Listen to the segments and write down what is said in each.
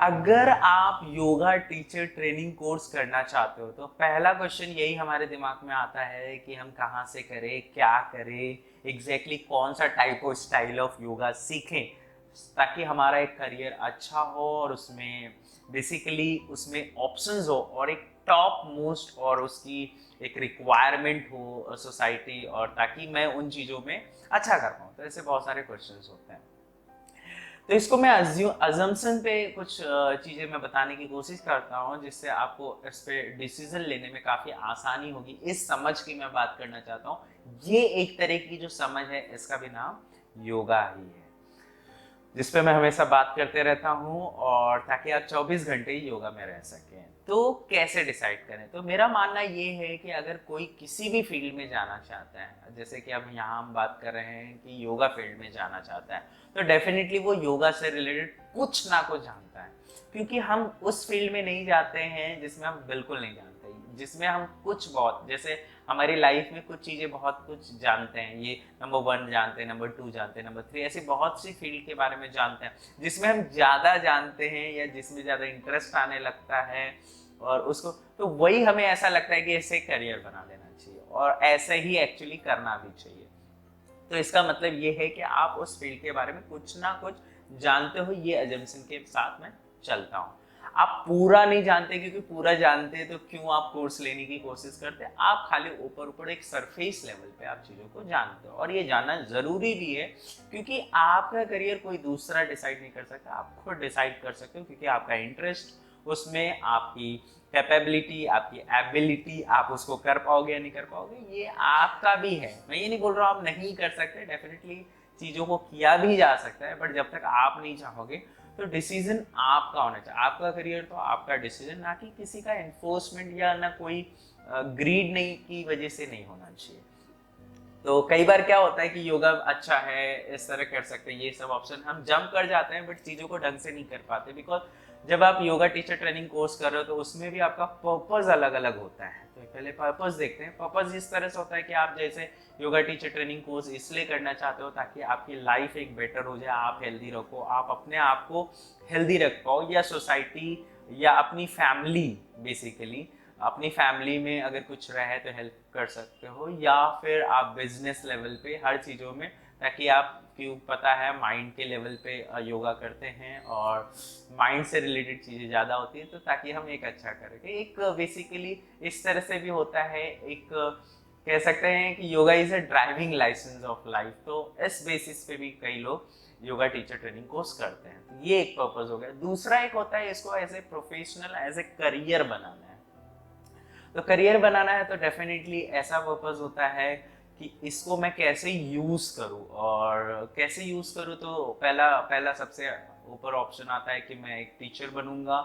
अगर आप yoga teacher training course करना चाहते हो तो पहला क्वेश्चन यही हमारे दिमाग में आता है कि हम कहाँ से करें, क्या करें, एग्जैक्टली कौन सा type of style of yoga सीखें ताकि हमारा एक करियर अच्छा हो और उसमें बेसिकली उसमें ऑप्शंस हो और एक टॉप मोस्ट और उसकी एक रिक्वायरमेंट हो सोसाइटी और ताकि मैं उन चीज़ों में अच्छा कर पाऊँ। तो ऐसे बहुत सारे क्वेश्चंस होते हैं। तो इसको मैं अजम्पशन पे कुछ चीज़ें मैं बताने की कोशिश करता हूँ जिससे आपको इस पे डिसीजन लेने में काफ़ी आसानी होगी। इस समझ की मैं बात करना चाहता हूँ। ये एक तरह की जो समझ है इसका भी नाम योगा ही है, जिस पे मैं हमेशा बात करते रहता हूँ और ताकि आप 24 घंटे ही योगा में रह सकें। तो कैसे डिसाइड करें? तो मेरा मानना ये है कि अगर कोई किसी भी फील्ड में जाना चाहता है, जैसे कि अब यहाँ हम बात कर रहे हैं कि योगा फील्ड में जाना चाहता है, तो डेफिनेटली वो योगा से रिलेटेड कुछ ना कुछ जानता है, क्योंकि हम उस फील्ड में नहीं जाते हैं जिसमें हम बिल्कुल नहीं जानते, जिसमें हम कुछ बहुत, जैसे हमारी लाइफ में कुछ चीज़ें बहुत कुछ जानते हैं, ये नंबर 1 जानते हैं, नंबर 2 जानते हैं, नंबर 3, ऐसी बहुत सी फील्ड के बारे में जानते हैं जिसमें हम ज़्यादा जानते हैं या जिसमें ज़्यादा इंटरेस्ट आने लगता है और उसको, तो वही हमें ऐसा लगता है कि ऐसे करियर बना लेना चाहिए और ऐसे ही एक्चुअली करना भी चाहिए। तो इसका मतलब ये है कि आप उस फील्ड के बारे में कुछ ना कुछ जानते हो, ये एजम्पशन के साथ मैं चलता हूँ। आप पूरा नहीं जानते, क्योंकि पूरा जानते तो क्यों आप कोर्स लेने की कोशिश करते? आप खाली ऊपर ऊपर एक सरफेस लेवल पे आप चीज़ों को जानते हो और ये जानना ज़रूरी भी है, क्योंकि आपका करियर कोई दूसरा डिसाइड नहीं कर सकता, आप खुद डिसाइड कर सकते हो, क्योंकि आपका इंटरेस्ट उसमें, आपकी कैपेबिलिटी, आपकी एबिलिटी, आप उसको कर पाओगे या नहीं कर पाओगे ये आपका भी है। मैं ये नहीं बोल रहा हूँ आप नहीं कर सकते, डेफिनेटली चीज़ों को किया भी जा सकता है, बट जब तक आप नहीं चाहोगे तो डिसीजन आपका होना चाहिए। आपका करियर तो आपका डिसीजन, ना कि किसी का एनफोर्समेंट या ना कोई ग्रीड नहीं की वजह से नहीं होना चाहिए। तो कई बार क्या होता है कि योगा अच्छा है, इस तरह कर सकते हैं, ये सब ऑप्शन हम जंप कर जाते हैं, बट चीज़ों को ढंग से नहीं कर पाते, बिकॉज जब आप योगा टीचर ट्रेनिंग कोर्स कर रहे हो तो उसमें भी आपका पर्पस अलग अलग होता है। तो पहले पर्पस देखते हैं। पर्पस इस तरह से होता है कि आप जैसे योगा टीचर ट्रेनिंग कोर्स इसलिए करना चाहते हो ताकि आपकी लाइफ एक बेटर हो जाए, आप हेल्दी रखो, आप अपने आप को हेल्दी रख पाओ, या सोसाइटी या अपनी फैमिली, बेसिकली अपनी फैमिली में अगर कुछ रहे तो हेल्प कर सकते हो, या फिर आप बिजनेस लेवल पे हर चीज़ों में, ताकि आप, क्यों पता है माइंड के लेवल पे योगा करते हैं और माइंड से रिलेटेड चीज़ें ज़्यादा होती है, तो ताकि हम एक अच्छा करें। एक बेसिकली इस तरह से भी होता है, एक कह सकते हैं कि yoga is a driving licence of life. तो इस बेसिस पे भी कई लोग योगा टीचर ट्रेनिंग कोर्स करते हैं। तो ये एक पर्पज हो गया। दूसरा एक होता है इसको as a professional, as a career बनाना है। तो करियर बनाना है तो डेफिनेटली ऐसा पर्पस होता है कि इसको मैं कैसे यूज़ करूँ, और कैसे यूज़ करूँ तो पहला पहला सबसे ऊपर ऑप्शन आता है कि मैं एक टीचर बनूंगा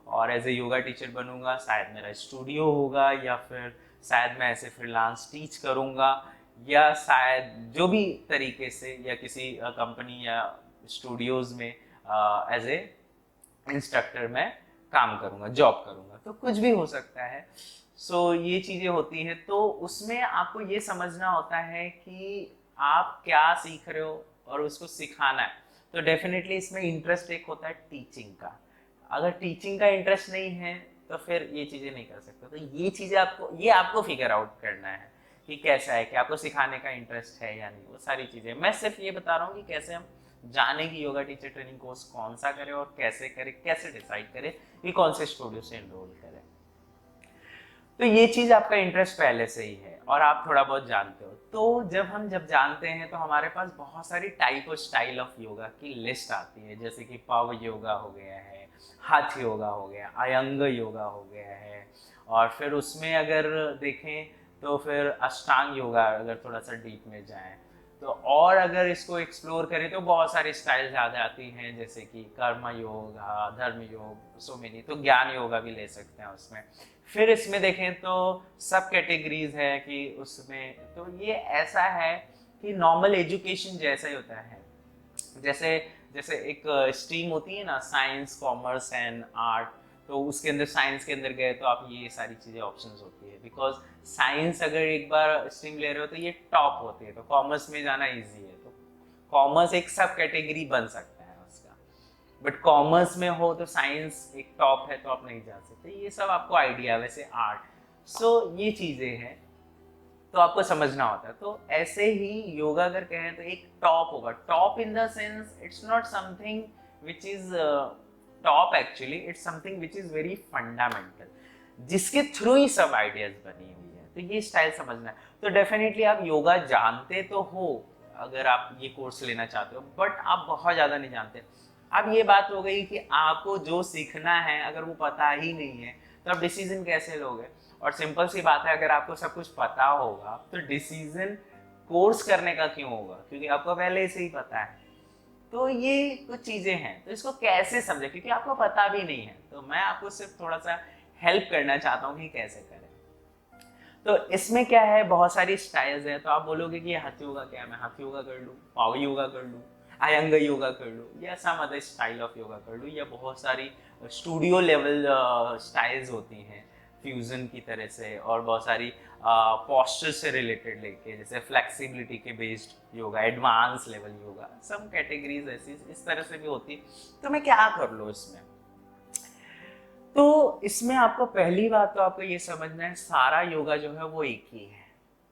और एज ए योगा टीचर बनूंगा, शायद मेरा स्टूडियो होगा, या फिर शायद मैं ऐसे फ्रीलांस टीच करूंगा, या शायद जो भी तरीके से, या किसी कंपनी या स्टूडियोज में एज ए इंस्ट्रक्टर मैं काम करूंगा, जॉब करूंगा, तो कुछ भी हो सकता है। ये चीजें होती हैं। तो उसमें आपको ये समझना होता है कि आप क्या सीख रहे हो और उसको सिखाना है। तो डेफिनेटली इसमें इंटरेस्ट एक होता है टीचिंग का। अगर टीचिंग का इंटरेस्ट नहीं है तो फिर ये चीजें नहीं कर सकते। तो ये आपको फिगर आउट करना है कि कैसा है, कि आपको सिखाने का इंटरेस्ट है या नहीं, वो सारी चीजें। मैं सिर्फ ये बता रहा हूँ कि कैसे हम जाने की योगा टीचर ट्रेनिंग कोर्स कौन सा करें और कैसे करें, कैसे डिसाइड करें कि कौन से स्टूडियो से एनरोल करें। तो ये चीज आपका इंटरेस्ट पहले से ही है और आप थोड़ा बहुत जानते हो। तो जब जानते हैं तो हमारे पास बहुत सारी टाइप और स्टाइल ऑफ योगा की लिस्ट आती है, जैसे कि पावर योगा हो गया है, हाथ योगा हो गया, अयंग योगा हो गया है, और फिर उसमें अगर देखें तो फिर अष्टांग योगा, अगर थोड़ा सा डीप में जाएं तो, और अगर इसको एक्सप्लोर करें तो बहुत सारी स्टाइल्स आ जाती हैं, जैसे कि कर्म योग, धर्म योग, सो मेनी। तो ज्ञान योगा भी ले सकते हैं उसमें। फिर इसमें देखें तो सब कैटेगरीज है कि उसमें, तो ये ऐसा है कि नॉर्मल एजुकेशन जैसा ही होता है। जैसे जैसे एक स्ट्रीम होती है ना, साइंस, कॉमर्स एंड आर्ट, तो उसके अंदर साइंस के अंदर गए तो आप ये सारी चीज़ें ऑप्शंस होती है, बिकॉज साइंस अगर एक बार स्ट्रीम ले रहे हो तो ये टॉप होती है, तो कॉमर्स में जाना इजी है, तो कॉमर्स एक सब कैटेगरी बन सकता है उसका। बट कॉमर्स में हो तो साइंस एक टॉप है तो आप नहीं जा सकते, ये सब आपको आइडिया। वैसे आर्ट, सो ये चीजें हैं तो आपको समझना होता है। तो ऐसे ही योगा अगर कहें तो एक टॉप होगा, top in the sense it's not something which is top, actually it's something which is very fundamental, जिसके थ्रू ही सब आइडियाज बनी हुई है। तो ये स्टाइल समझना है। तो डेफिनेटली आप योगा जानते तो हो अगर आप ये कोर्स लेना चाहते हो, बट आप बहुत ज़्यादा नहीं जानते। अब ये बात हो गई कि आपको जो सीखना है अगर वो पता ही नहीं है तो आप डिसीजन कैसे लोगे। और सिंपल सी बात है, अगर आपको सब कुछ पता होगा तो डिसीजन कोर्स करने का क्यों होगा, क्योंकि आपको पहले से ही पता है। तो ये कुछ चीजें हैं, तो इसको कैसे समझे, क्योंकि आपको पता भी नहीं है। तो मैं आपको सिर्फ थोड़ा सा हेल्प करना चाहता हूँ कि कैसे करें। तो इसमें क्या है, बहुत सारी स्टाइल्स हैं। तो आप बोलोगे कि हाथ योगा क्या है, मैं हाथ योगा कर लूँ, पाव योगा कर लूँ, अयंग योगा कर लूँ, या some other style of yoga कर लूँ, या बहुत सारी स्टूडियो लेवल स्टाइल्स होती हैं फ्यूजन की तरह से, और बहुत सारी पोस्चर से रिलेटेड लेके, जैसे फ्लेक्सिबिलिटी के based yoga, advance level yoga, some categories ऐसी इस तरह से भी होती। तो मैं क्या कर लूँ इसमें। तो इसमें आपको पहली बात तो आपको ये समझना है, सारा योगा जो है वो एक ही है,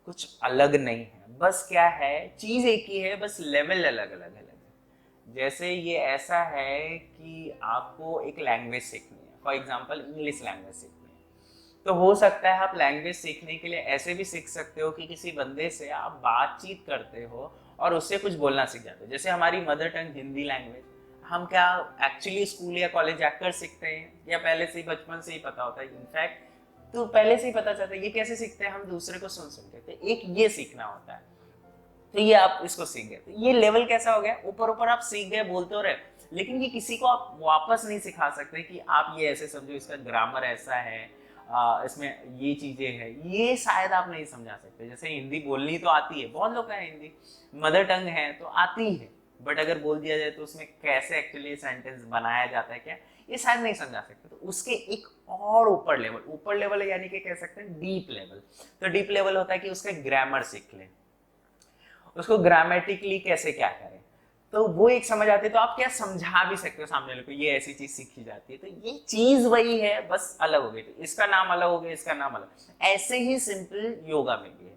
कुछ अलग नहीं है। बस क्या है, चीज एक ही है, बस लेवल अलग अलग है। जैसे ये ऐसा है कि आपको एक लैंग्वेज सीखनी है, फॉर एग्जांपल इंग्लिश लैंग्वेज सीखनी है, तो हो सकता है आप लैंग्वेज सीखने के लिए ऐसे भी सीख सकते हो कि किसी बंदे से आप बातचीत करते हो और उससे कुछ बोलना सीख जाते हो। जैसे हमारी मदर टंग हिंदी लैंग्वेज, हम क्या एक्चुअली स्कूल या कॉलेज जाकर सीखते हैं, या पहले से ही बचपन से ही पता होता है, इनफैक्ट तो पहले से ही पता चलता है। ये कैसे सीखते हैं, हम दूसरे को सुन सुन के। एक ये सीखना होता है, तो ये आप इसको सीख गए, तो ये लेवल कैसा हो गया, ऊपर ऊपर आप सीख गए, बोलते हो रहे, लेकिन ये किसी को आप वापस नहीं सिखा सकते कि आप ये ऐसे समझो, इसका ग्रामर ऐसा है, इसमें ये चीजें हैं, ये शायद आप नहीं समझा सकते। जैसे हिंदी बोलनी तो आती है, बहुत लोग का हिंदी मदर टंग है तो आती है, बट अगर बोल दिया जाए तो उसमें कैसे एक्चुअली सेंटेंस बनाया जाता है क्या, ये शायद नहीं समझा सकते। तो उसके एक और ऊपर लेवल यानी कि कह सकते हैं डीप लेवल। तो डीप लेवल होता है कि उसका ग्रामर सीख ले, उसको ग्रामेटिकली कैसे क्या करें, तो वो एक समझ आती है। तो आप क्या समझा भी सकते हो सामने वाले को, ये ऐसी चीज सीखी जाती है। तो ये चीज वही है, बस अलग हो गई। तो इसका नाम अलग हो गया, इसका नाम अलग। ऐसे ही सिंपल योगा में भी है।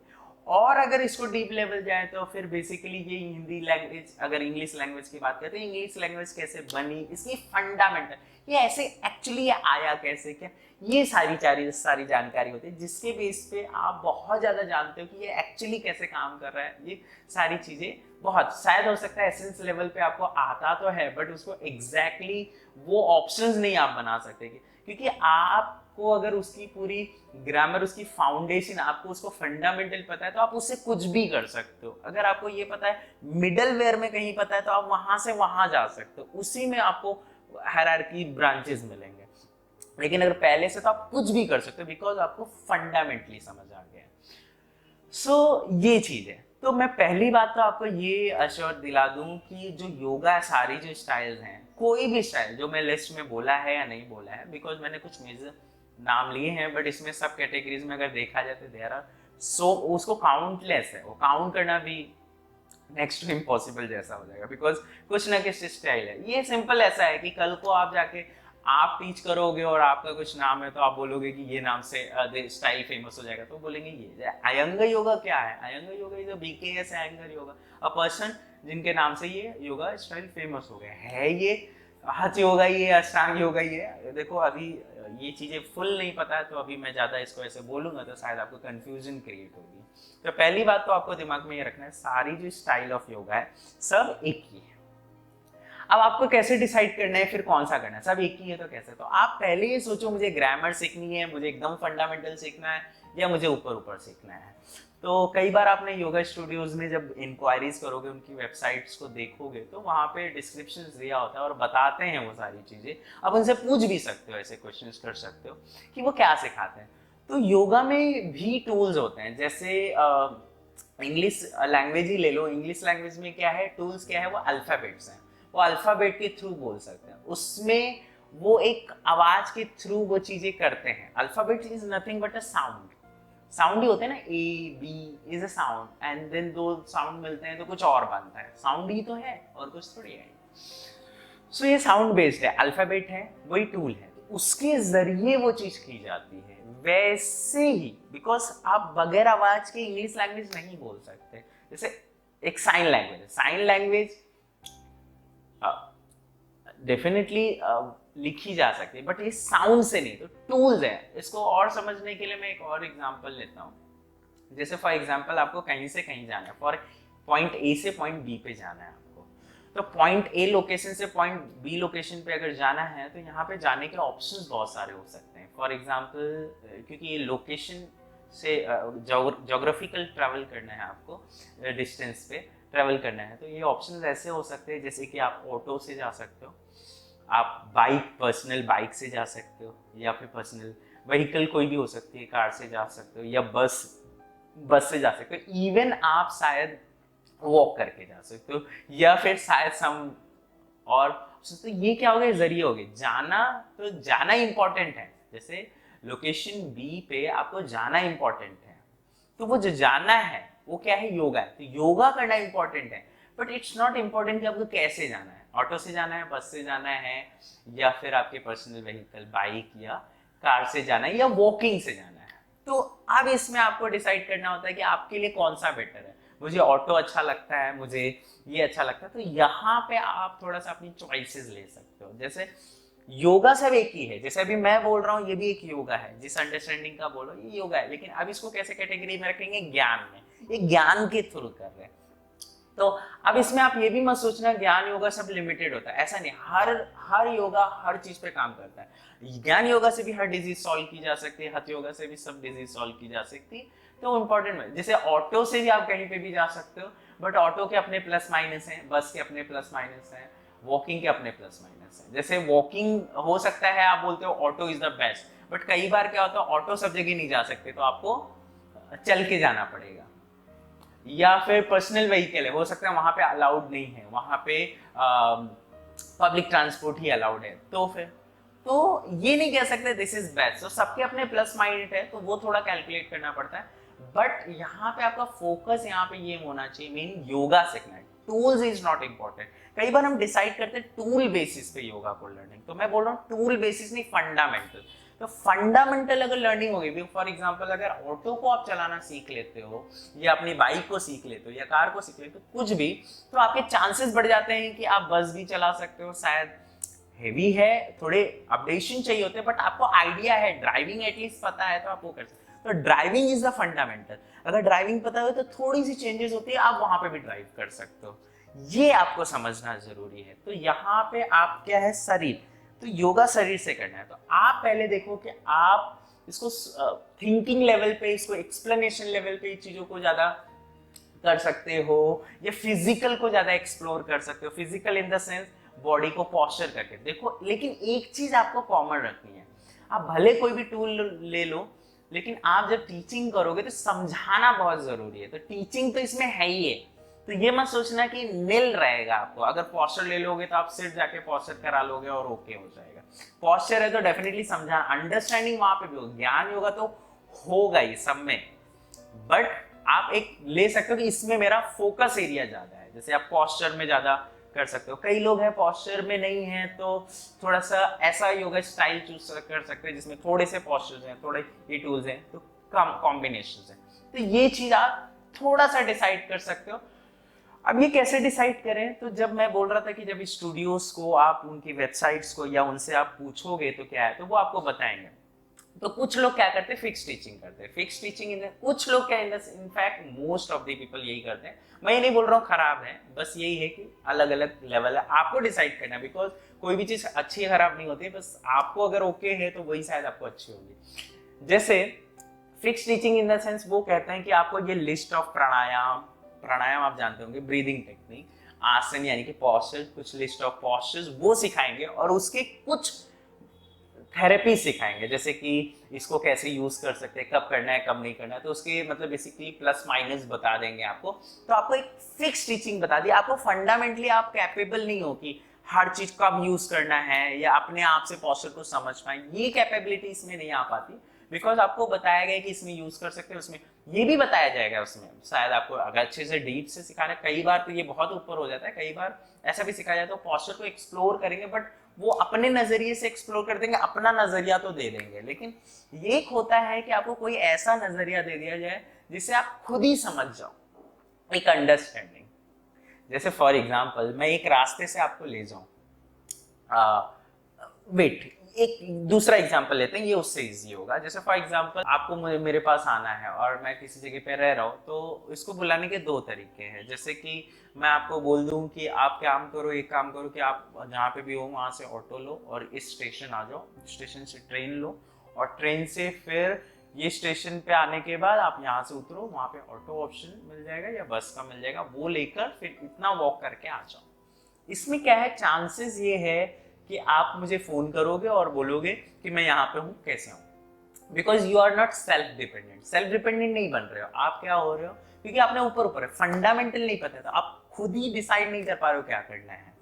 और अगर इसको डीप लेवल जाए तो फिर बेसिकली ये हिंदी लैंग्वेज, अगर इंग्लिश लैंग्वेज की बात करें तो इंग्लिश लैंग्वेज कैसे बनी, इसकी फंडामेंटल, ये ऐसे एक्चुअली आया कैसे, क्या, ये सारी जानकारी होती है, जिसके बेस पे आप बहुत ज्यादा जानते हो कि ये एक्चुअली कैसे काम कर रहा है। ये सारी चीजें बहुत, शायद हो सकता है एसेंस लेवल पे आपको आता तो है, बट उसको एग्जैक्टली वो ऑप्शंस नहीं आप बना सकते, क्योंकि आपको अगर उसकी पूरी ग्रामर, उसकी फाउंडेशन, आपको उसको फंडामेंटल पता है तो आप उससे कुछ भी कर सकते हो। अगर आपको ये पता है, मिडल वेयर में कहीं पता है, तो आप वहां से वहां जा सकते हो, उसी में आपको हायरार्की ब्रांचेस मिलेंगे। लेकिन अगर पहले से, तो आप कुछ भी कर सकते हो, बिकॉज आपको फंडामेंटली समझ आ गया। सो ये चीज है। तो मैं पहली बात तो आपको ये अश्योर दिला दूं कि जो योगा, सारी जो स्टाइल्स हैं, कोई भी स्टाइल जो मैं लिस्ट में बोला है या नहीं बोला है, बिकॉज मैंने कुछ मेजर नाम लिए हैं, बट इसमें सब कैटेगरीज में अगर देखा जाए तो देयर आर सो, उसको काउंटलेस है, वो काउंट करना भी नेक्स्ट टू इम्पॉसिबल जैसा हो जाएगा, बिकॉज कुछ ना कुछ स्टाइल है। ये सिंपल ऐसा है कि कल को आप जाके आप टीच करोगे और आपका कुछ नाम है, तो आप बोलोगे कि ये नाम से स्टाइल फेमस हो जाएगा, तो बोलेंगे ये अयंग योगा क्या है, Iyengar yoga is a BKS Iyengar yoga, a person जिनके नाम से ये योगा स्टाइल फेमस हो गया है। ये हठ योगा, ये अष्टांग योगा, ये देखो अभी ये चीजें फुल नहीं पता है, तो अभी मैं ज्यादा इसको ऐसे बोलूंगा तो शायद आपको कंफ्यूजन क्रिएट होगी। तो पहली बात तो आपको दिमाग में ये रखना है, सारी जो स्टाइल ऑफ योगा है सब एक ही है। अब आपको कैसे डिसाइड करना है फिर कौन सा करना है, सब एक ही है तो कैसे। तो आप पहले ये सोचो, मुझे ग्रामर सीखनी है, मुझे एकदम फंडामेंटल सीखना है, या मुझे ऊपर ऊपर सीखना है। तो कई बार आपने योगा स्टूडियोज में जब इंक्वायरीज करोगे, उनकी वेबसाइट्स को देखोगे, तो वहाँ पे डिस्क्रिप्शन दिया होता है और बताते हैं वो सारी चीजें। आप उनसे पूछ भी सकते हो, ऐसे क्वेश्चन कर सकते हो कि वो क्या सिखाते हैं। तो योगा में भी टूल्स होते हैं, जैसे इंग्लिश लैंग्वेज ही ले लो। इंग्लिश लैंग्वेज में क्या है, टूल्स क्या है, वो अल्फाबेट्स हैं, वो अल्फाबेट के थ्रू बोल सकते हैं। उसमें वो एक आवाज के थ्रू वो चीजें करते हैं। Alphabet is nothing but a sound, sound ही होते हैं ना, A B is a sound, and then दो साउंड मिलते हैं तो कुछ और बनता है, साउंड ही तो है और कुछ थोड़ी है। सो ये साउंड बेस्ड है, अल्फाबेट है, वही टूल है, उसके जरिए वो चीज की जाती है। वैसे ही बिकॉज आप बगैर आवाज के इंग्लिश लैंग्वेज नहीं बोल सकते। जैसे एक साइन लैंग्वेज है, साइन लैंग्वेज डेफिनेटली लिखी जा सकती है, बट ये साउंड से नहीं, तो टूल्स है। इसको और समझने के लिए मैं एक और एग्जांपल लेता हूँ। जैसे फॉर एग्जांपल आपको कहीं से कहीं जाना है, फॉर पॉइंट ए से पॉइंट बी पे जाना है आपको, तो पॉइंट ए लोकेशन से पॉइंट बी लोकेशन पे अगर जाना है तो यहाँ पे जाने के ऑप्शंस बहुत सारे हो सकते हैं। फॉर एग्जांपल क्योंकि ये लोकेशन से जोग्राफिकल ट्रैवल करना है आपको, डिस्टेंस पे ट्रैवल करना है, तो ये ऑप्शंस ऐसे हो सकते हैं जैसे कि आप ऑटो से जा सकते हो, आप बाइक, पर्सनल बाइक से जा सकते हो, या फिर पर्सनल व्हीकल कोई भी हो सकती है, कार से जा सकते हो, या बस से जा सकते हो, इवन आप शायद वॉक करके जा सकते हो, या फिर शायद सम और। तो ये क्या हो गया, जरिए हो गए जाना। तो जाना इंपॉर्टेंट है, जैसे लोकेशन बी पे आपको जाना इंपॉर्टेंट है, तो वो जो जाना है वो क्या है, योगा है। तो योगा करना इंपॉर्टेंट है, बट इट्स नॉट इंपॉर्टेंट कि आपको कैसे जाना है, ऑटो से जाना है, बस से जाना है, या फिर आपके पर्सनल व्हीकल बाइक या कार से जाना है, या वॉकिंग से जाना है। तो अब इसमें आपको डिसाइड करना होता है कि आपके लिए कौन सा बेटर है। मुझे ऑटो अच्छा लगता है, मुझे ये अच्छा लगता है, तो यहाँ पे आप थोड़ा सा अपनी चॉइसेस ले सकते हो। जैसे योगा सब एक ही है, जैसे अभी मैं बोल रहा हूँ ये भी एक योगा है, जिस अंडरस्टैंडिंग का बोलो ये योगा है, लेकिन अब इसको कैसे कैटेगरी में रखेंगे, ज्ञान में, ये ज्ञान के थ्रू कर रहे हैं। तो अब इसमें आप ये भी मत सोचना ज्ञान योगा सब लिमिटेड होता है, ऐसा नहीं, हर योगा हर चीज पे काम करता है। ज्ञान योगा से भी हर डिजीज सॉल्व की जा सकती है, हथ योगा से भी सब डिजीज सॉल्व की जा सकती है। तो इंपॉर्टेंट, जैसे ऑटो से भी आप कहीं पे भी जा सकते हो, बट ऑटो के अपने प्लस माइनस हैं, बस के अपने प्लस माइनस हैं, वॉकिंग के अपने प्लस माइनस हैं। जैसे वॉकिंग हो सकता है आप बोलते हो auto is the best, but कई बार क्या होता है ऑटो सब जगह नहीं जा सकते, तो आपको चल के जाना पड़ेगा। या फिर पर्सनल व्हीकल है, हो सकता है वहां पे अलाउड नहीं है, वहां पे पब्लिक ट्रांसपोर्ट ही अलाउड है, तो फिर तो ये नहीं कह सकते दिस इज बेस्ट। तो सबके अपने प्लस माइनस है, तो वो थोड़ा कैलकुलेट करना पड़ता है। बट यहाँ पे आपका फोकस यहाँ पे ये होना चाहिए, मेन योगा सीखना है, टूल्स इज नॉट इम्पोर्टेंट। कई बार हम डिसाइड करते हैं टूल बेसिस पे योगा को लर्निंग, तो मैं बोल रहा हूँ टूल बेसिस नहीं, फंडामेंटल। तो फंडामेंटल अगर लर्निंग होगी, फॉर एग्जांपल अगर ऑटो को आप चलाना सीख लेते हो, या अपनी बाइक को सीख लेते हो, या कार को सीख लेते हो, कुछ भी, तो आपके चांसेस बढ़ जाते हैं कि आप बस भी चला सकते हो। शायद हेवी है, थोड़े अपडेशन चाहिए होते हैं, बट आपको आइडिया है, ड्राइविंग एटलीस्ट पता है, तो आप वो कर सकते हो। तो ड्राइविंग इज द फंडामेंटल। अगर ड्राइविंग पता हो तो थोड़ी सी चेंजेस होती है, आप वहां पे भी ड्राइव कर सकते हो, ये आपको समझना जरूरी है। तो यहाँ पे आप क्या है, शरीर, तो योगा शरीर से करना है। तो आप पहले देखो कि आप इसको थिंकिंग लेवल पे, इसको एक्सप्लेनेशन लेवल पे चीजों को ज्यादा कर सकते हो, या फिजिकल को ज्यादा एक्सप्लोर कर सकते हो। Physical in the sense body को पॉस्चर करके देखो, लेकिन एक चीज आपको कॉमन रखनी है, आप भले कोई भी टूल ले लो, लेकिन आप जब टीचिंग करोगे तो समझाना बहुत जरूरी है। तो टीचिंग तो इसमें है ही है, तो ये मत सोचना कि निल रहेगा आपको। अगर पॉस्चर ले लोगे तो आप सिर्फ जाके पॉस्चर करा लोगे और ओके हो जाएगा। पॉस्चर है तो डेफिनेटली समझाना, अंडरस्टैंडिंग वहां पे भी होगा, ज्ञान योगा तो होगा ही सब में, बट आप एक ले सकते हो कि इसमें मेरा फोकस एरिया ज्यादा है। जैसे आप पॉस्चर में ज्यादा कर सकते हो, कई लोग हैं पॉस्चर में नहीं है, तो थोड़ा सा ऐसा योगा स्टाइल चूज कर सकते हैं जिसमें थोड़े से पॉस्चर्स हैं, थोड़े ये टूल्स हैं, तो कम कॉम्बिनेशंस हैं। तो ये चीज आप थोड़ा सा डिसाइड कर सकते हो। अब ये कैसे डिसाइड करें, तो जब मैं बोल रहा था कि जब स्टूडियोज को आप उनकी वेबसाइट्स को या उनसे आप पूछोगे तो क्या है, तो वो आपको बताएंगे। तो कुछ लोग क्या करते हैं, फिक्स टीचिंग करते हैं, फिक्स टीचिंग इन कुछ लोग क्या in fact most of the people यही करते हैं। मैं ये नहीं बोल रहा हूँ खराब है, बस यही है कि अलग अलग लेवल है, आपको डिसाइड करना है। बिकॉज कोई भी चीज अच्छी है खराब नहीं होती, बस आपको अगर ओके है तो वही शायद आपको अच्छी होगी। जैसे fix teaching in the sense वो कहते हैं कि आपको ये लिस्ट ऑफ प्राणायाम आप जानते होंगे, ब्रीदिंग टेक्निक, आसन यानी कि पॉस्चर, कुछ लिस्ट ऑफ पॉस्चर्स वो सिखाएंगे, और उसके कुछ थेरेपी सिखाएंगे, जैसे कि इसको कैसे यूज कर सकते हैं, कब करना है कब नहीं करना है, तो उसके मतलब बेसिकली प्लस माइनस बता देंगे आपको। तो आपको एक फिक्स टीचिंग बता दी, आपको फंडामेंटली आप कैपेबल नहीं हो कि हर चीज कब यूज करना है, या अपने आप से पॉस्चर को समझ पाए, ये कैपेबिलिटी इसमें नहीं आ पाती। बिकॉज आपको बताया गया कि इसमें यूज कर सकते हैं, उसमें ये भी बताया जाएगा उसमें, शायद आपको अगर अच्छे से डीप से सिखाना, कई बार तो ये बहुत ऊपर हो जाता है, कई बार ऐसा भी सिखाया जाता है, तो पोस्चर को एक्सप्लोर करेंगे बट वो अपने नजरिए से एक्सप्लोर कर देंगे, अपना नजरिया तो दे देंगे, लेकिन ये होता है कि आपको कोई ऐसा नजरिया दे दिया जाए जिसे आप खुद ही समझ जाओ, एक अंडरस्टैंडिंग। जैसे फॉर एग्जाम्पल मैं एक रास्ते से आपको ले जाऊं, वेट एक दूसरा एग्जांपल लेते हैं, ये उससे इजी होगा। जैसे फॉर एग्जांपल आपको मेरे पास आना है और मैं किसी जगह पे रह रहा हूँ, तो इसको बुलाने के दो तरीके हैं। जैसे कि मैं आपको बोल दूं कि आप काम करो, एक काम करो कि आप जहाँ पे भी हो वहाँ से ऑटो लो और इस स्टेशन आ जाओ, स्टेशन से ट्रेन लो और ट्रेन से फिर ये स्टेशन पे आने के बाद आप यहाँ से उतरो, वहाँ पे ऑटो ऑप्शन मिल जाएगा या बस का मिल जाएगा, वो लेकर फिर इतना वॉक करके आ जाओ। इसमें क्या है, चांसेस ये है कि आप मुझे फोन करोगे और बोलोगे कि मैं यहाँ पे हूँ, कैसे हूँ, because you are not self dependent. Self dependent नहीं बन रहे हो आप, क्या हो रहे हो, क्योंकि आपने ऊपर है, फंडामेंटल नहीं पता था, आप खुद ही डिसाइड नहीं कर पा रहे हो क्या करना है।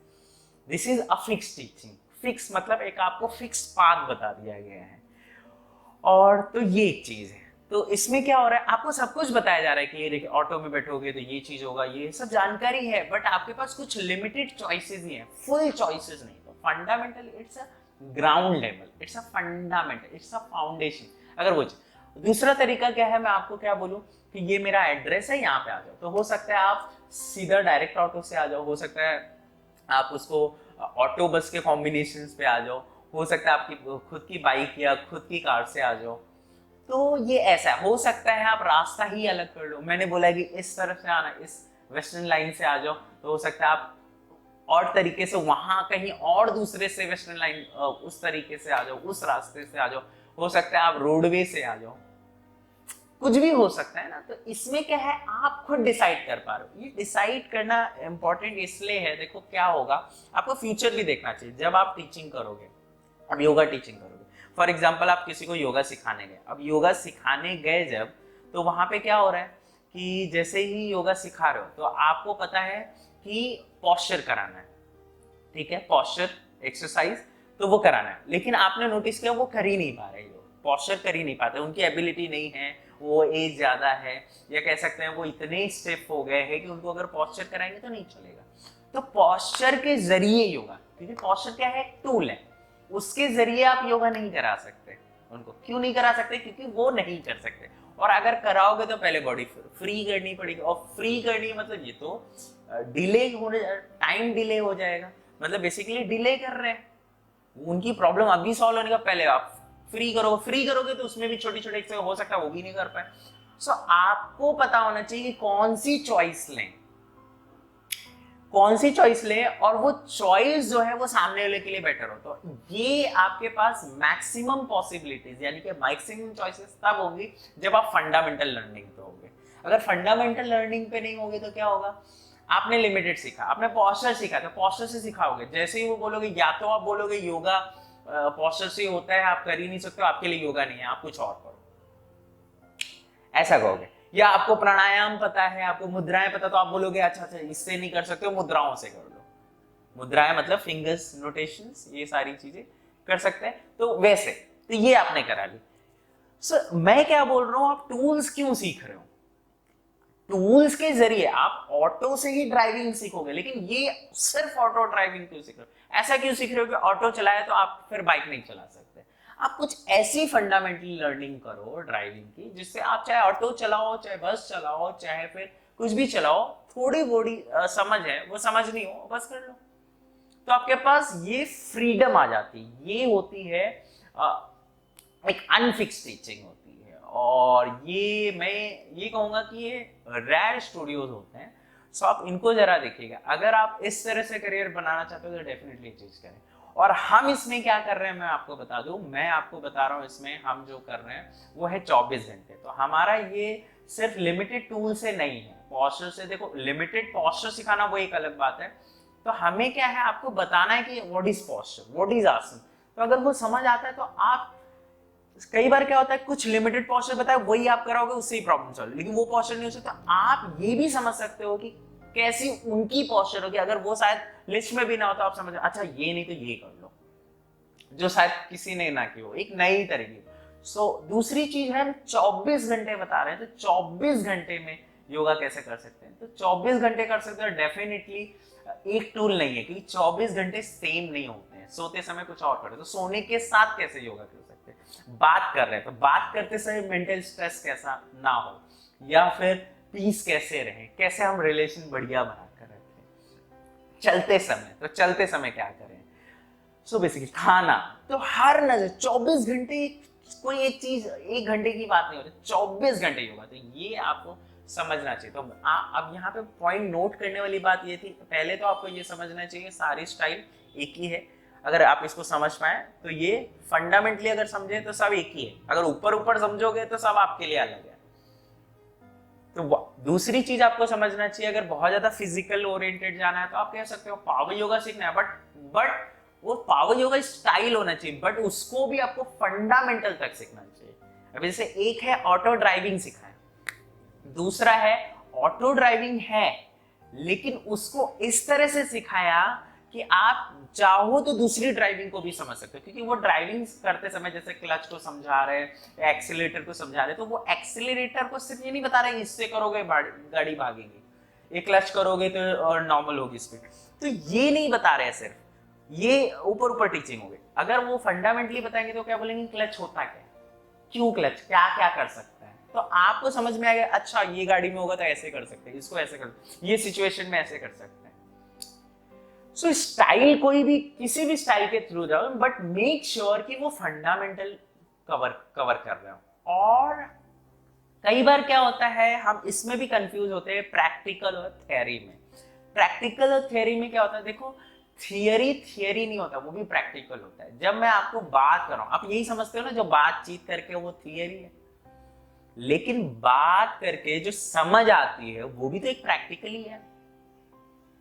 This is a fix teaching. Fix मतलब एक आपको फिक्स पाथ बता दिया गया है, और तो ये एक चीज है। तो इसमें क्या हो रहा है, आपको सब कुछ बताया जा रहा है कि ये देखिए ऑटो में बैठोगे तो ये चीज होगा, ये सब जानकारी है, बट आपके पास कुछ लिमिटेड चॉइसेस ही हैं, फुल चॉइसेस नहीं। तो fundamental it's a ground level, it's a fundamental, it's a foundation. अगर वो दूसरा तरीका क्या है, मैं आपको क्या बोलूं कि ये मेरा एड्रेस है, यहाँ पे आ जाओ, तो हो सकता है आप सीधा डायरेक्ट ऑटो से आ जाओ, हो सकता है आप उसको ऑटो बस के कॉम्बिनेशन पे आ जाओ, हो सकता है आपकी खुद की बाइक या खुद की कार से आ जाओ। तो ये ऐसा हो सकता है आप रास्ता ही अलग कर लो, मैंने बोला कि इस तरफ से आना, इस वेस्टर्न लाइन से आ जाओ, तो हो सकता है आप और तरीके से वहां कहीं और दूसरे से वेस्टर्न लाइन उस तरीके से आ जाओ, उस रास्ते से आ जाओ, हो सकता है आप रोडवे से आ जाओ, कुछ भी हो सकता है ना। तो इसमें क्या है, आप खुद डिसाइड कर पा रहे हो। ये डिसाइड करना इंपॉर्टेंट इसलिए है, देखो क्या होगा, आपको फ्यूचर भी देखना चाहिए। जब आप टीचिंग करोगे, अब योगा टीचिंग करोगे, फॉर एग्जाम्पल आप किसी को योगा सिखाने गए, अब योगा सिखाने गए जब, तो वहां पे क्या हो रहा है कि जैसे ही योगा सिखा रहे हो तो आपको पता है कि पॉस्चर कराना है, ठीक है, पॉस्चर एक्सरसाइज तो वो कराना है, लेकिन आपने नोटिस किया वो कर ही नहीं पा रहे, पॉस्चर कर ही नहीं पाते, उनकी एबिलिटी नहीं है, वो एज ज्यादा है, या कह सकते हैं वो इतने स्टिफ हो गए हैं कि उनको अगर पॉस्चर कराएंगे तो नहीं चलेगा। तो पॉस्चर के जरिए योगा, क्योंकि पॉस्चर क्या है, टूल है, उसके जरिए आप योगा नहीं करा सकते उनको। क्यों नहीं करा सकते, क्योंकि वो नहीं कर सकते, और अगर कराओगे तो पहले बॉडी फ्री करनी पड़ेगी, और फ्री करनी मतलब ये तो डिले होने, टाइम डिले हो जाएगा, मतलब बेसिकली डिले कर रहे हैं, उनकी प्रॉब्लम अभी सॉल्व होने का पहले आप फ्री करोगे तो उसमें भी छोटी छोटी हो सकता है वो भी नहीं कर पाए। सो आपको पता होना चाहिए कि कौन सी चॉइस लें, और वो चॉइस जो है वो सामने वाले के लिए बेटर हो। तो ये आपके पास मैक्सिमम पॉसिबिलिटीज, यानी कि मैक्सिमम चॉइसेस तब होंगी जब आप फंडामेंटल लर्निंग पे होंगे। अगर फंडामेंटल लर्निंग पे नहीं होगे तो क्या होगा, आपने लिमिटेड सीखा, आपने पॉस्चर सीखा, तो पॉस्चर से सिखाओगे, जैसे ही वो बोलोगे, या तो आप बोलोगे योगा पॉस्चर से होता है, आप कर ही नहीं सकते, आपके लिए योगा नहीं है, आप कुछ और करो, ऐसा कहोगे। या आपको प्राणायाम पता है, आपको मुद्राएं पता, तो आप बोलोगे अच्छा इससे नहीं कर सकते, मुद्राओं से कर लो। मुद्राएं मतलब फिंगर्स नोटेशंस, ये सारी चीजें कर सकते हैं। तो वैसे तो ये आपने करा ली। सो मैं क्या बोल रहा हूं, आप टूल्स क्यों सीख रहे हो, टूल्स के जरिए आप ऑटो से ही ड्राइविंग सीखोगे, लेकिन ये सिर्फ ऑटो ड्राइविंग क्यों सीख रहे हो, ऐसा क्यों सीख रहे हो कि ऑटो चलाया तो आप फिर बाइक नहीं चला सकते। आप कुछ ऐसी फंडामेंटल लर्निंग करो ड्राइविंग की, जिससे आप चाहे ऑटो चलाओ, चाहे बस चलाओ, चाहे फिर कुछ भी चलाओ, थोड़ी बॉडी समझ है, वो समझ नहीं हो बस कर लो, तो आपके पास ये फ्रीडम आ जाती है। ये होती है एक अनफिक्स टीचिंग होती है, और ये मैं ये कहूंगा कि ये रेयर स्टूडियोज होते हैं। सो आप इनको जरा देखिएगा, अगर आप इस तरह से करियर बनाना चाहते हो तो डेफिनेटली चीज करें। और हम इसमें क्या कर रहे हैं मैं आपको बता दूं, मैं आपको बता रहा हूं, इसमें हम जो कर रहे हैं वो है 24 घंटे। तो हमारा ये सिर्फ लिमिटेड टूल से नहीं है, पॉस्चर से, देखो लिमिटेड पॉस्चर सिखाना वो एक अलग बात है। तो हमें क्या है, आपको बताना है कि what is posture, what is asana. तो अगर वो समझ आता है तो आप, कई बार क्या होता है कुछ लिमिटेड पॉस्चर बताए वही आप कराओगे, उससे ही प्रॉब्लम सॉल्व, लेकिन वो पॉस्चर नहीं हो सकता। आप ये भी समझ सकते हो कि कैसी उनकी पॉस्चर होगी, अगर वो शायद लिस्ट में भी ना हो तो आप समझ अच्छा ये नहीं तो ये कर लो, जो शायद किसी ने ना की हो, एक नई तरीके। दूसरी चीज है, हम 24 घंटे बता रहे हैं, तो 24 घंटे में योगा कैसे कर सकते हैं? तो 24 घंटे कर सकते हैं डेफिनेटली। एक टूल नहीं है, क्योंकि 24 घंटे सेम नहीं होते हैं, सोते समय कुछ और करो, तो सोने के साथ कैसे योगा कर सकते हैं? बात कर रहे हैं तो बात करते समय मेंटल स्ट्रेस कैसा ना हो, या फिर पीस कैसे रहे, कैसे हम रिलेशन बढ़िया बनाकर रखें चलते समय, तो चलते समय क्या करें? बेसिकली खाना, तो हर नजर 24 घंटे, कोई एक चीज 1 घंटे की बात नहीं हो रही, 24 घंटे योगा, तो ये आपको समझना चाहिए। तो अब यहाँ पे पॉइंट नोट करने वाली बात ये थी, पहले तो आपको ये समझना चाहिए सारी स्टाइल एक ही है। अगर आप इसको समझ पाए तो ये फंडामेंटली अगर समझे तो सब एक ही है, अगर ऊपर ऊपर समझोगे तो सब आपके लिए अलग है। तो दूसरी चीज आपको समझना चाहिए, अगर बहुत ज्यादा फिजिकल ओरिएंटेड जाना है तो आप कह सकते हो पावर योगा सीखना है, बट वो पावर योगा स्टाइल होना चाहिए, बट उसको भी आपको फंडामेंटल तक सीखना चाहिए। अभी जैसे एक है ऑटो ड्राइविंग सिखाए, दूसरा है ऑटो ड्राइविंग है लेकिन उसको इस तरह से सिखाया कि आप चाहो तो दूसरी ड्राइविंग को भी समझ सकते हो, क्योंकि वो ड्राइविंग करते समय जैसे क्लच को समझा रहे हैं, एक्सीलरेटर को समझा रहे हैं, तो वो एक्सीलरेटर को सिर्फ ये नहीं बता रहे इससे करोगे गाड़ी भागेगी, ये क्लच करोगे तो और नॉर्मल होगी स्पीड, तो ये नहीं बता रहे हैं, सिर्फ ये ऊपर ऊपर टीचिंग हो गई। अगर वो फंडामेंटली बताएंगे तो क्या बोलेंगे, क्लच होता क्या, क्यों क्लच, क्या क्या कर सकता है, तो आपको समझ में आएगा, अच्छा ये गाड़ी में होगा तो ऐसे कर सकते हैं, इसको ऐसे कर, ये सिचुएशन में ऐसे कर सकते हैं। स्टाइल कोई भी, किसी भी स्टाइल के थ्रू जाओ, बट मेक श्योर कि वो फंडामेंटल कवर कर रहे हो। और कई बार क्या होता है, हम इसमें भी कंफ्यूज होते हैं प्रैक्टिकल और थ्योरी में। प्रैक्टिकल और थ्योरी में क्या होता है, देखो थियरी नहीं होता, वो भी प्रैक्टिकल होता है। जब मैं आपको बात कर रहा हूं, आप यही समझते हो ना, जो बातचीत करके वो थियरी है, लेकिन बात करके जो समझ आती है वो भी तो एक प्रैक्टिकल ही है,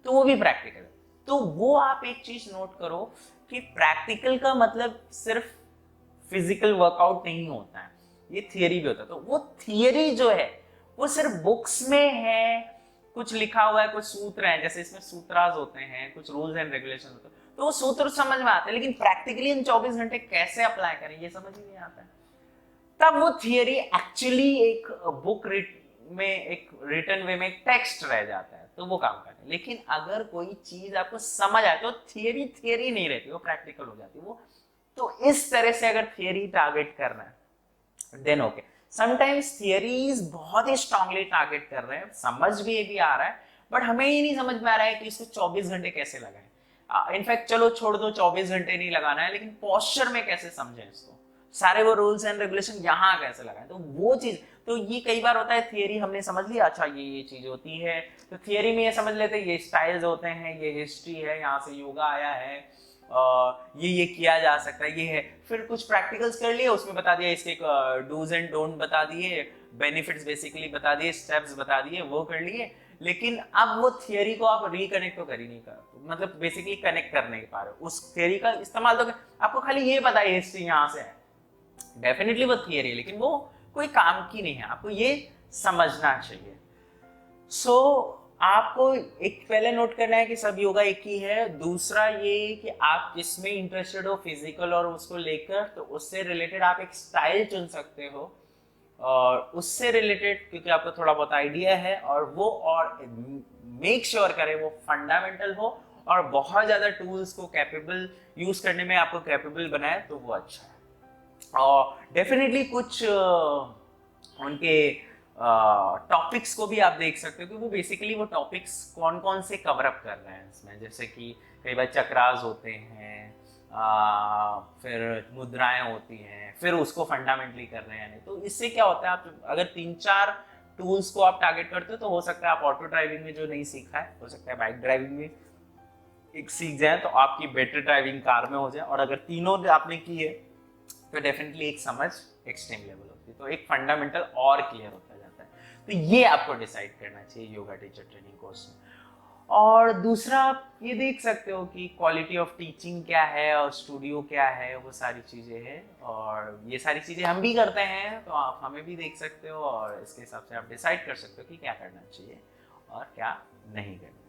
तो वो भी प्रैक्टिकल है। तो वो आप एक चीज नोट करो कि प्रैक्टिकल का मतलब सिर्फ फिजिकल वर्कआउट नहीं होता है, ये थियरी भी होता है। तो वो थियरी जो है वो सिर्फ बुक्स में है, कुछ लिखा हुआ है, कुछ सूत्र हैं, जैसे इसमें सूत्रास होते हैं, कुछ रूल्स एंड रेगुलेशन होते हैं, तो वो सूत्र समझ में आते हैं, लेकिन प्रैक्टिकली इन 24 घंटे कैसे अप्लाई करें ये समझ ही नहीं आता है। तब वो थियरी एक्चुअली एक बुक में, एक रिटन वे में एक टेक्स्ट रह जाता है, तो वो काम करे। लेकिन अगर कोई चीज आपको समझ आए तो थियरी नहीं रहती, वो प्रैक्टिकल हो जाती है वो। तो इस तरह से अगर थियरी टारगेट करना है देन ओके। समटाइम्स थियरीज बहुत ही स्ट्रांगली टारगेट कर रहे हैं, समझ भी ये भी आ रहा है, बट हमें ही नहीं समझ में आ रहा है कि इसको 24 घंटे कैसे लगाएं। इनफैक्ट चलो छोड़ दो, 24 घंटे नहीं लगाना है, लेकिन पोस्चर में कैसे समझें इसको, सारे वो रूल्स एंड रेगुलेशन यहाँ कैसे लगाएं, तो वो चीज, तो ये कई बार होता है थियरी हमने समझ लिया, अच्छा ये चीज होती है, तो थियरी में ये समझ लेते हैं ये स्टाइल्स होते हैं, ये हिस्ट्री है, यहाँ से योगा आया है, ये किया जा सकता है, ये है। फिर कुछ प्रैक्टिकल्स कर लिए, उसमें बता दिया इसके डूज एंड डोंट बता दिए, बेनिफिट्स बेसिकली बता दिए, स्टेप्स बता दिए, वो कर लिए। लेकिन अब वो थियरी को आप रिकनेक्ट तो कर ही नहीं कर, मतलब बेसिकली कनेक्ट कर नहीं पा रहे, उस थियरी का इस्तेमाल तो आपको खाली ये पता है हिस्ट्री यहाँ से है, डेफिनेटली वो थियरी है, लेकिन वो कोई काम की नहीं है, आपको ये समझना चाहिए। आपको एक पहले नोट करना है कि सब योगा एक ही है। दूसरा ये कि आप जिसमें इंटरेस्टेड हो फिजिकल और उसको लेकर, तो उससे रिलेटेड आप एक स्टाइल चुन सकते हो, और उससे रिलेटेड क्योंकि आपको थोड़ा बहुत आइडिया है, और वो और मेक श्योर करें वो फंडामेंटल हो, और बहुत ज्यादा टूल्स को कैपेबल यूज करने में आपको कैपेबल बनाए, तो वो अच्छा है। और डेफिनेटली कुछ उनके टॉपिक्स को भी आप देख सकते हो कि वो बेसिकली वो टॉपिक्स कौन कौन से कवर अप कर रहे हैं इसमें, जैसे कि कई बार चक्रास होते हैं, फिर मुद्राएं होती हैं, फिर उसको फंडामेंटली कर रहे हैं। तो इससे क्या होता है, आप अगर 3-4 टूल्स को आप टारगेट करते हो तो हो सकता है आप ऑटो ड्राइविंग में जो नहीं सीखा है, हो सकता है बाइक ड्राइविंग में एक सीख जाए, तो आपकी बेटर ड्राइविंग कार में हो जाए। और अगर तीनों आपने की है तो डेफिनेटली एक समझ एक्सट्रीम लेवल होती है, तो एक फंडामेंटल और क्लियर होता जाता है। तो ये आपको डिसाइड करना चाहिए योगा टीचर ट्रेनिंग कोर्स में। और दूसरा आप ये देख सकते हो कि क्वालिटी ऑफ टीचिंग क्या है और स्टूडियो क्या है, वो सारी चीज़ें हैं, और ये सारी चीज़ें हम भी करते हैं, तो आप हमें भी देख सकते हो, और इसके हिसाब से आप डिसाइड कर सकते हो कि क्या करना चाहिए और क्या नहीं करना।